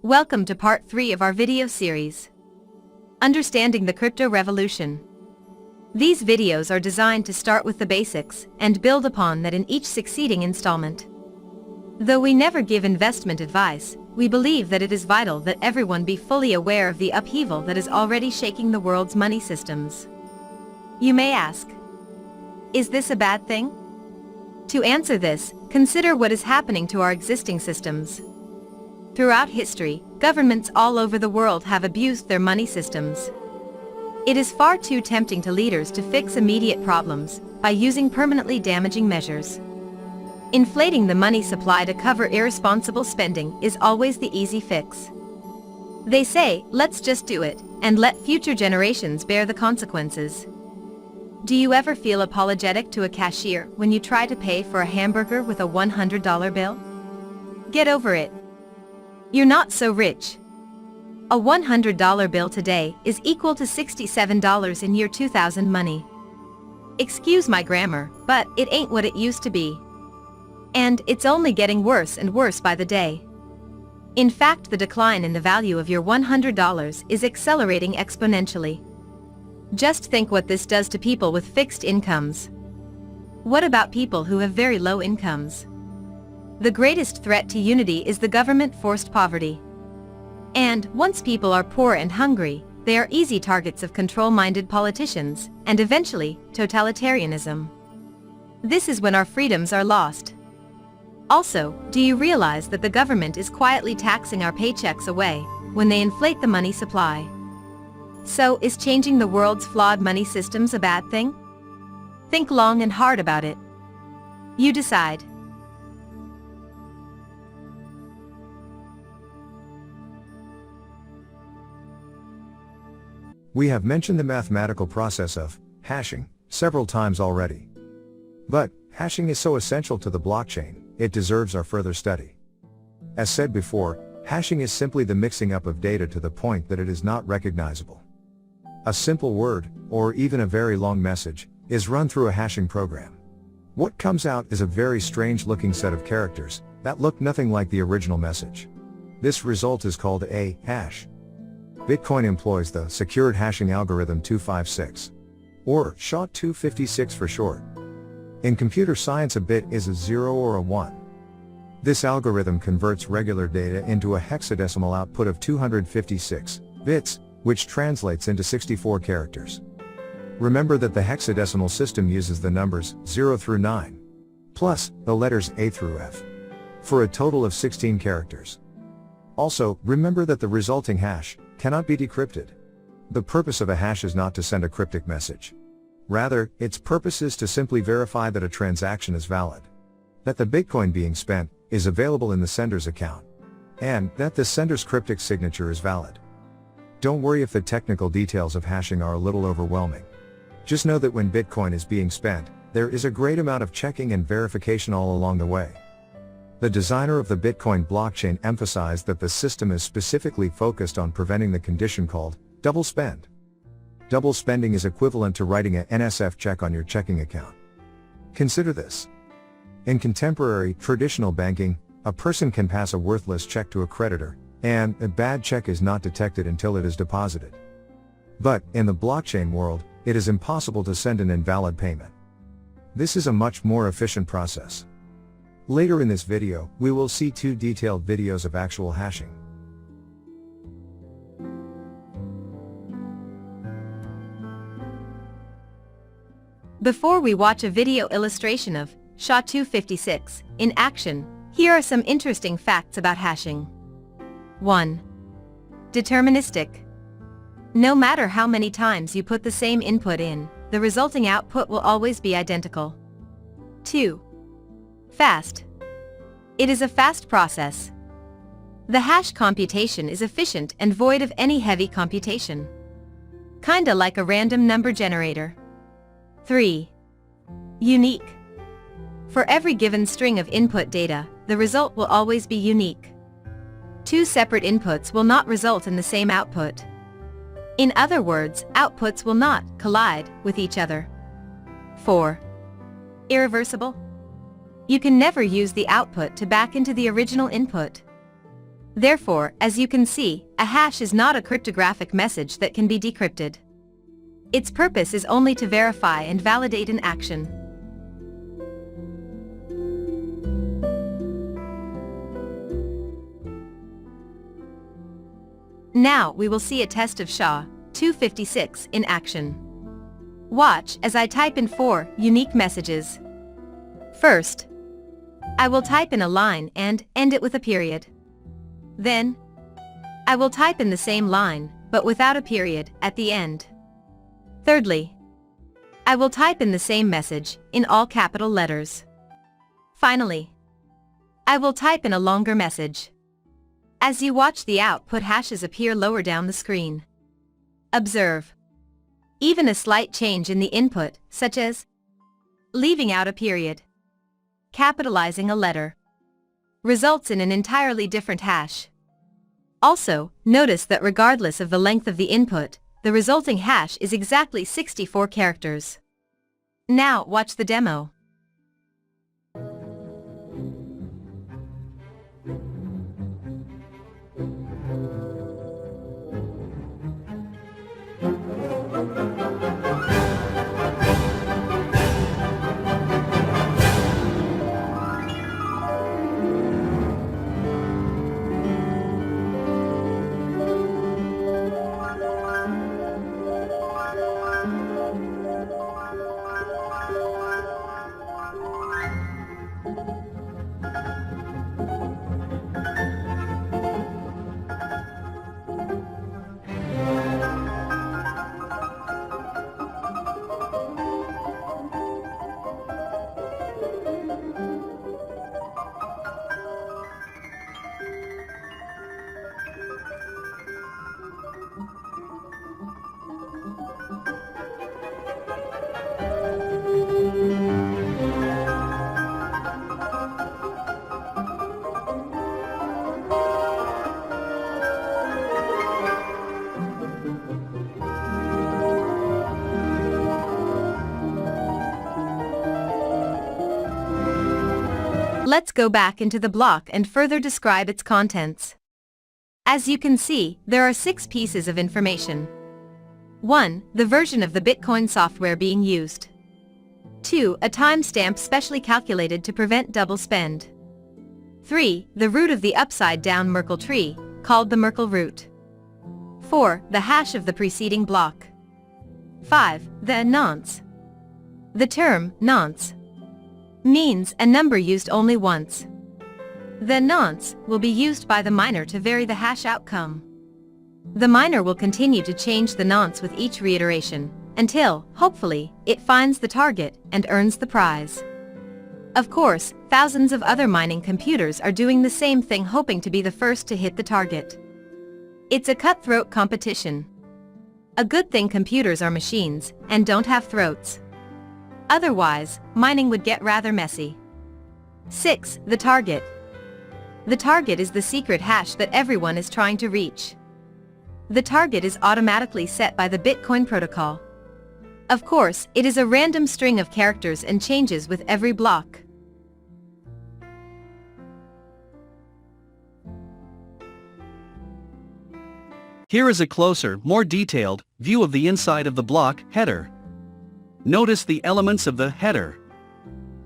Welcome to part 3 of our video series, Understanding the Crypto Revolution. These videos are designed to start with the basics and build upon that in each succeeding installment. Though we never give investment advice, we believe that it is vital that everyone be fully aware of the upheaval that is already shaking the world's money systems. You may ask, is this a bad thing? To answer this, consider what is happening to our existing systems. Throughout history, governments all over the world have abused their money systems. It is far too tempting to leaders to fix immediate problems by using permanently damaging measures. Inflating the money supply to cover irresponsible spending is always the easy fix. They say, let's just do it, and let future generations bear the consequences. Do you ever feel apologetic to a cashier when you try to pay for a hamburger with a $100 bill? Get over it. You're not so rich. A $100 bill today is equal to $67 in year 2000 money. Excuse my grammar, but it ain't what it used to be. And it's only getting worse and worse by the day. In fact, the decline in the value of your $100 is accelerating exponentially. Just think what this does to people with fixed incomes. What about people who have very low incomes? The greatest threat to unity is the government-forced poverty. And once people are poor and hungry, they are easy targets of control-minded politicians, and eventually, totalitarianism. This is when our freedoms are lost. Also, do you realize that the government is quietly taxing our paychecks away when they inflate the money supply? So, is changing the world's flawed money systems a bad thing? Think long and hard about it. You decide. We have mentioned the mathematical process of hashing several times already. But hashing is so essential to the blockchain, it deserves our further study. As said before, hashing is simply the mixing up of data to the point that it is not recognizable. A simple word, or even a very long message, is run through a hashing program. What comes out is a very strange looking set of characters that look nothing like the original message. This result is called a hash. Bitcoin employs the Secured Hashing Algorithm 256, or SHA-256 for short. In computer science, a bit is a 0 or a 1. This algorithm converts regular data into a hexadecimal output of 256 bits, which translates into 64 characters. Remember that the hexadecimal system uses the numbers 0 through 9, plus the letters A through F, for a total of 16 characters. Also, remember that the resulting hash cannot be decrypted. The purpose of a hash is not to send a cryptic message. Rather, its purpose is to simply verify that a transaction is valid, that the Bitcoin being spent is available in the sender's account, and that the sender's cryptic signature is valid. Don't worry if the technical details of hashing are a little overwhelming. Just know that when Bitcoin is being spent, there is a great amount of checking and verification all along the way. The designer of the Bitcoin blockchain emphasized that the system is specifically focused on preventing the condition called double spend. Double spending is equivalent to writing a NSF check on your checking account. Consider this. In contemporary, traditional banking, a person can pass a worthless check to a creditor, and a bad check is not detected until it is deposited. But, in the blockchain world, it is impossible to send an invalid payment. This is a much more efficient process. Later in this video, we will see 2 detailed videos of actual hashing. Before we watch a video illustration of SHA-256 in action, here are some interesting facts about hashing. 1. Deterministic. No matter how many times you put the same input in, the resulting output will always be identical. 2. Fast. It is a fast process. The hash computation is efficient and void of any heavy computation. Kinda like a random number generator. 3. Unique. For every given string of input data, the result will always be unique. 2 separate inputs will not result in the same output. In other words, outputs will not collide with each other. 4. Irreversible. You can never use the output to back into the original input. Therefore, as you can see, a hash is not a cryptographic message that can be decrypted. Its purpose is only to verify and validate an action. Now we will see a test of SHA-256 in action. Watch as I type in 4 unique messages. First, I will type in a line and end it with a period. Then, I will type in the same line, but without a period, at the end. Thirdly, I will type in the same message, in all capital letters. Finally, I will type in a longer message. As you watch the output hashes appear lower down the screen. Observe. Even a slight change in the input, such as leaving out a period, capitalizing a letter, results in an entirely different hash. Also, notice that regardless of the length of the input, the resulting hash is exactly 64 characters. Now watch the demo. Let's go back into the block and further describe its contents. As you can see, there are 6 pieces of information. 1. The version of the Bitcoin software being used. 2. A timestamp specially calculated to prevent double spend. 3. The root of the upside-down Merkle tree, called the Merkle root. 4. The hash of the preceding block. 5. The nonce. The term nonce means a number used only once. The nonce will be used by the miner to vary the hash outcome. The miner will continue to change the nonce with each reiteration, until, hopefully, it finds the target and earns the prize. Of course, thousands of other mining computers are doing the same thing, hoping to be the first to hit the target. It's a cutthroat competition. A good thing computers are machines and don't have throats. Otherwise, mining would get rather messy. 6. The target. The target is the secret hash that everyone is trying to reach. The target is automatically set by the Bitcoin protocol. Of course, it is a random string of characters and changes with every block. Here is a closer, more detailed view of the inside of the block header. Notice the elements of the header.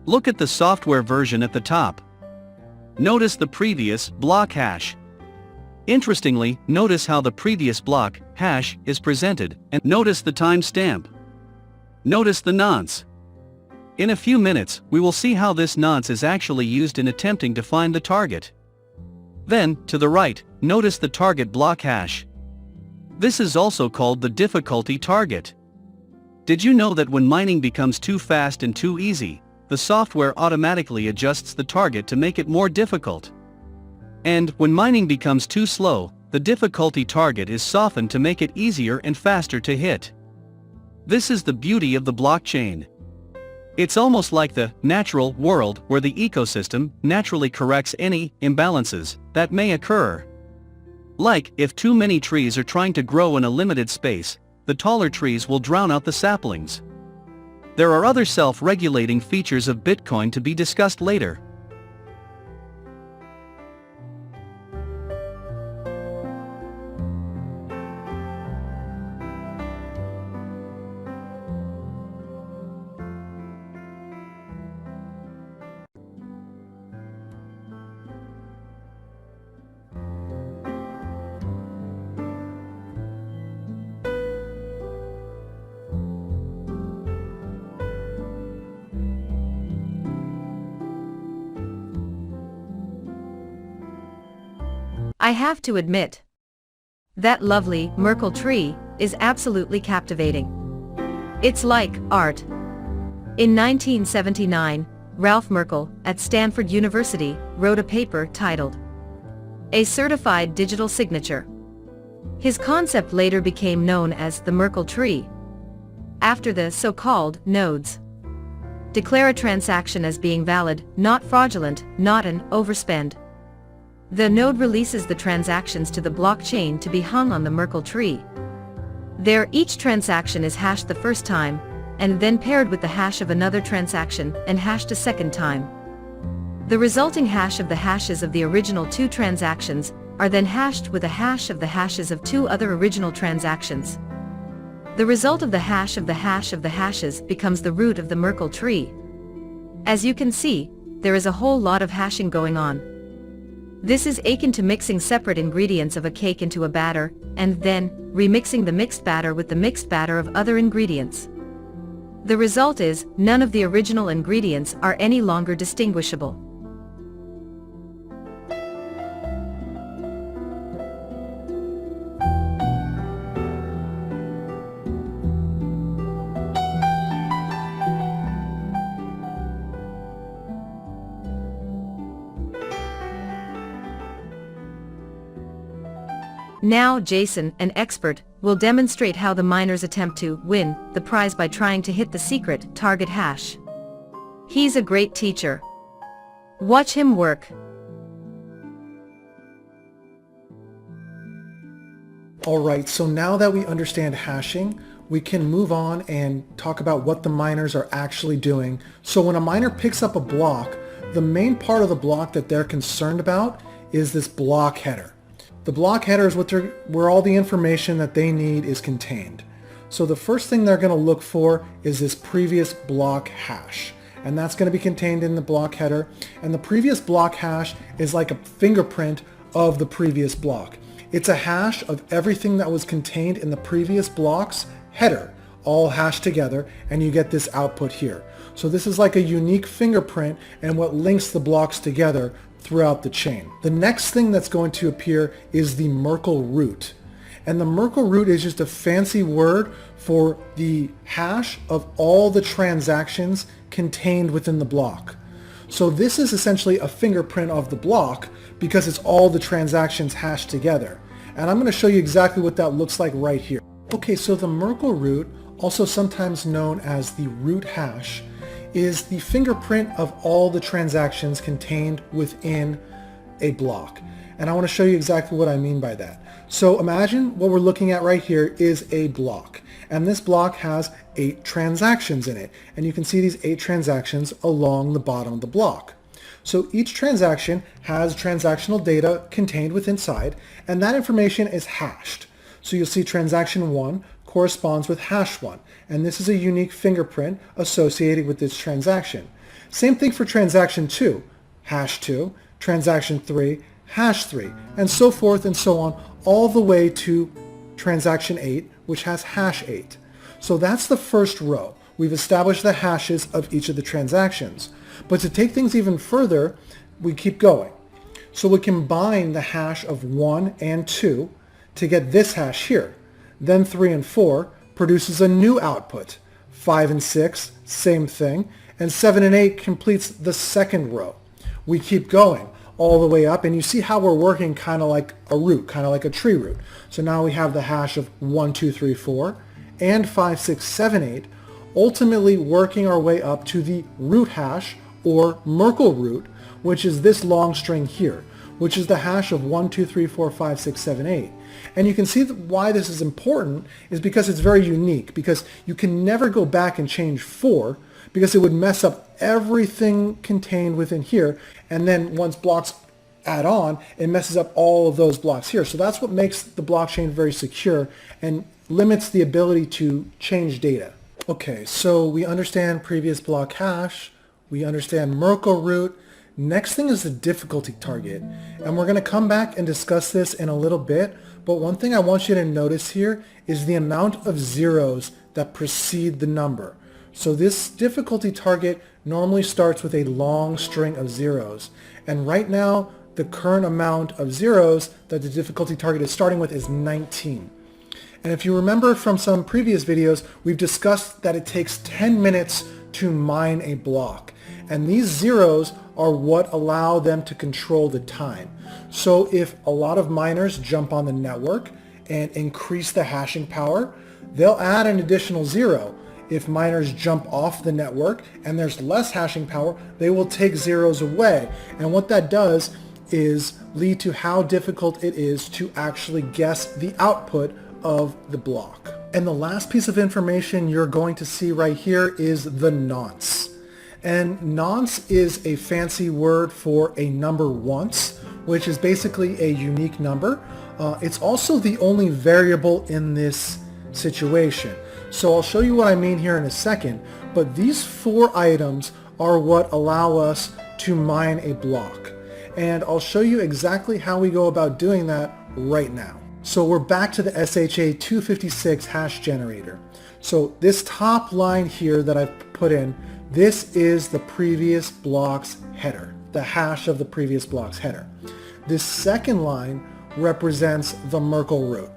Look at the software version at the top. Notice the previous block hash. Interestingly, notice how the previous block hash is presented, and notice the timestamp. Notice the nonce. In a few minutes, we will see how this nonce is actually used in attempting to find the target. Then, to the right, notice the target block hash. This is also called the difficulty target. Did you know that when mining becomes too fast and too easy, the software automatically adjusts the target to make it more difficult? And when mining becomes too slow, the difficulty target is softened to make it easier and faster to hit. This is the beauty of the blockchain. It's almost like the natural world where the ecosystem naturally corrects any imbalances that may occur. Like, if too many trees are trying to grow in a limited space, the taller trees will drown out the saplings. There are other self-regulating features of Bitcoin to be discussed later. I have to admit, that lovely Merkle tree is absolutely captivating. It's like art. In 1979, Ralph Merkle, at Stanford University, wrote a paper titled A Certified Digital Signature. His concept later became known as the Merkle tree, after the so-called nodes. Declare a transaction as being valid, not fraudulent, not an overspend. The node releases the transactions to the blockchain to be hung on the Merkle tree. There, each transaction is hashed the first time, and then paired with the hash of another transaction and hashed a second time. The resulting hash of the hashes of the original two transactions are then hashed with a hash of the hashes of two other original transactions. The result of the hash of the hash of the hashes becomes the root of the Merkle tree. As you can see, there is a whole lot of hashing going on. This is akin to mixing separate ingredients of a cake into a batter, and then remixing the mixed batter with the mixed batter of other ingredients. The result is, none of the original ingredients are any longer distinguishable. Now Jason, an expert, will demonstrate how the miners attempt to win the prize by trying to hit the secret target hash. He's a great teacher. Watch him work. Alright, so now that we understand hashing, we can move on and talk about what the miners are actually doing. So when a miner picks up a block, the main part of the block that they're concerned about is this block header. The block header is where all the information that they need is contained. So the first thing they're going to look for is this previous block hash. And that's going to be contained in the block header. And the previous block hash is like a fingerprint of the previous block. It's a hash of everything that was contained in the previous block's header, all hashed together, and you get this output here. So this is like a unique fingerprint and what links the blocks together throughout the chain. The next thing that's going to appear is the Merkle root. And the Merkle root is just a fancy word for the hash of all the transactions contained within the block. So this is essentially a fingerprint of the block because it's all the transactions hashed together. And I'm going to show you exactly what that looks like right here. Okay, so the Merkle root, also sometimes known as the root hash, is the fingerprint of all the transactions contained within a block. And I want to show you exactly what I mean by that. So imagine what we're looking at right here is a block. And this block has 8 transactions in it. And you can see these 8 transactions along the bottom of the block. So each transaction has transactional data contained within inside, and that information is hashed. So you'll see transaction 1 corresponds with hash 1, and this is a unique fingerprint associated with this transaction. Same thing for transaction 2, hash 2, transaction 3, hash 3, and so forth and so on, all the way to transaction 8, which has hash 8. So that's the first row. We've established the hashes of each of the transactions. But to take things even further, we keep going. So we combine the hash of 1 and 2 to get this hash here. Then 3 and 4 produces a new output. 5 and 6, same thing. And 7 and 8 completes the second row. We keep going all the way up, and you see how we're working kind of like a root, kind of like a tree root. So now we have the hash of 1, 2, 3, 4 and 5, 6, 7, 8, ultimately working our way up to the root hash, or Merkle root, which is this long string here, which is the hash of 1, 2, 3, 4, 5, 6, 7, 8. And you can see that why this is important is because it's very unique, because you can never go back and change 4 because it would mess up everything contained within here, and then once blocks add on, it messes up all of those blocks here. So that's what makes the blockchain very secure and limits the ability to change data. Okay, so we understand previous block hash, we understand Merkle root. Next thing is the difficulty target, and we're going to come back and discuss this in a little bit, but one thing I want you to notice here is the amount of zeros that precede the number. So this difficulty target normally starts with a long string of zeros, and right now the current amount of zeros that the difficulty target is starting with is 19. And if you remember from some previous videos, we've discussed that it takes 10 minutes to mine a block. And these zeros are what allow them to control the time. So if a lot of miners jump on the network and increase the hashing power, they'll add an additional 0. If miners jump off the network and there's less hashing power, they will take zeros away. And what that does is lead to how difficult it is to actually guess the output of the block. And the last piece of information you're going to see right here is the nonce. And nonce is a fancy word for a number once, which is basically a unique number. It's also the only variable in this situation. So I'll show you what I mean here in a second, but these 4 items are what allow us to mine a block. And I'll show you exactly how we go about doing that right now. So we're back to the SHA-256 hash generator. So this top line here that I've put in, this is the previous block's header, the hash of the previous block's header. This second line represents the MERKLE root.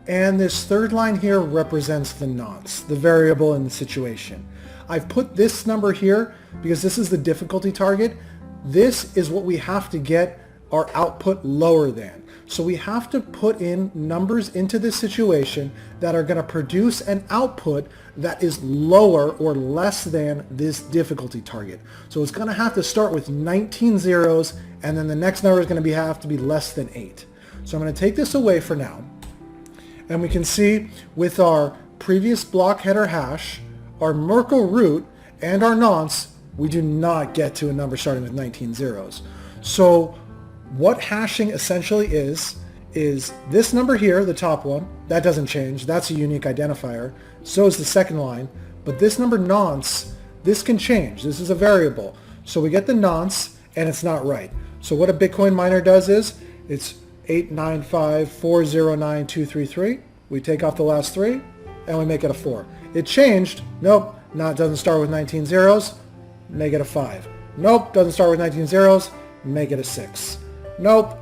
And this third line here represents the nonce, the variable in the situation. I've put this number here because this is the difficulty target. This is what we have to get our output lower than. So we have to put in numbers into this situation that are going to produce an output that is lower or less than this difficulty target. So it's going to have to start with 19 zeros, and then the next number is going to have to be less than 8. So I'm going to take this away for now. And we can see with our previous block header hash, our MERKLE root, and our nonce, we do not get to a number starting with 19 zeros. So what hashing essentially is this number here, the top one, that doesn't change. That's a unique identifier. So is the second line. But this number nonce, this can change. This is a variable. So we get the nonce, and it's not right. So what a Bitcoin miner does is, it's 895409233. We take off the last 3, and we make it a 4. It changed. Nope. Now it doesn't start with 19 zeros. Make it a 5. Nope. Doesn't start with 19 zeros. Make it a 6. Nope.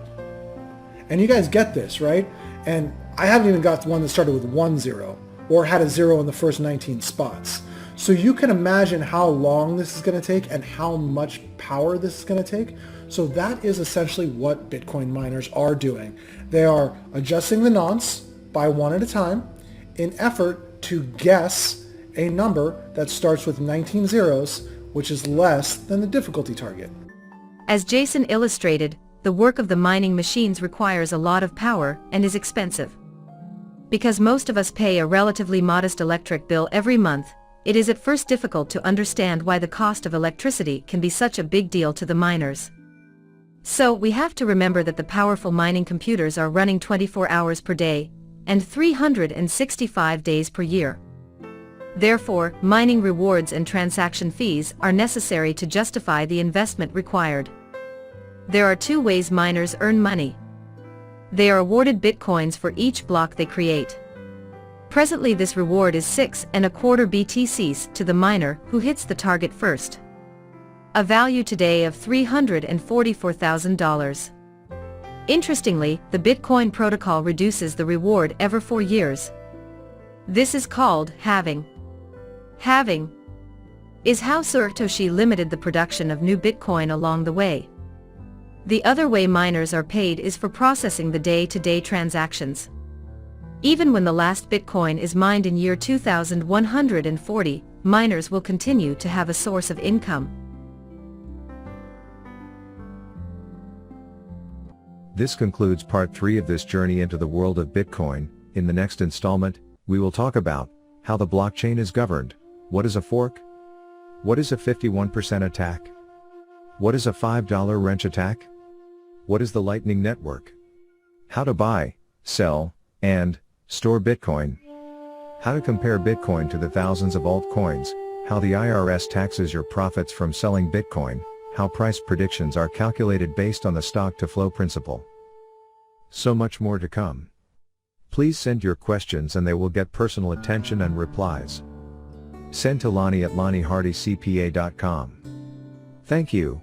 And you guys get this, right? And I haven't even got one that started with 1 0 or had a 0 in the first 19 spots. So you can imagine how long this is going to take and how much power this is going to take. So that is essentially what Bitcoin miners are doing. They are adjusting the nonce by 1 at a time in effort to guess a number that starts with 19 zeros, which is less than the difficulty target. As Jason illustrated, the work of the mining machines requires a lot of power and is expensive. Because most of us pay a relatively modest electric bill every month, it is at first difficult to understand why the cost of electricity can be such a big deal to the miners. So we have to remember that the powerful mining computers are running 24 hours per day, and 365 days per year. Therefore, mining rewards and transaction fees are necessary to justify the investment required. There are 2 ways miners earn money. They are awarded bitcoins for each block they create. Presently this reward is 6.25 BTCs to the miner who hits the target first. A value today of $344,000. Interestingly, the Bitcoin protocol reduces the reward every 4 years. This is called halving. Halving is how Satoshi limited the production of new Bitcoin along the way. The other way miners are paid is for processing the day-to-day transactions. Even when the last Bitcoin is mined in year 2140, miners will continue to have a source of income. This concludes part 3 of this journey into the world of Bitcoin. In the next installment, we will talk about how the blockchain is governed. What is a fork? What is a 51% attack? What is a $5 wrench attack? What is the Lightning Network? How to buy, sell, and store Bitcoin. How to compare Bitcoin to the thousands of altcoins, how the IRS taxes your profits from selling Bitcoin, how price predictions are calculated based on the stock-to-flow principle. So much more to come. Please send your questions and they will get personal attention and replies. Send to Lonnie at LonnieHardyCPA.com. Thank you.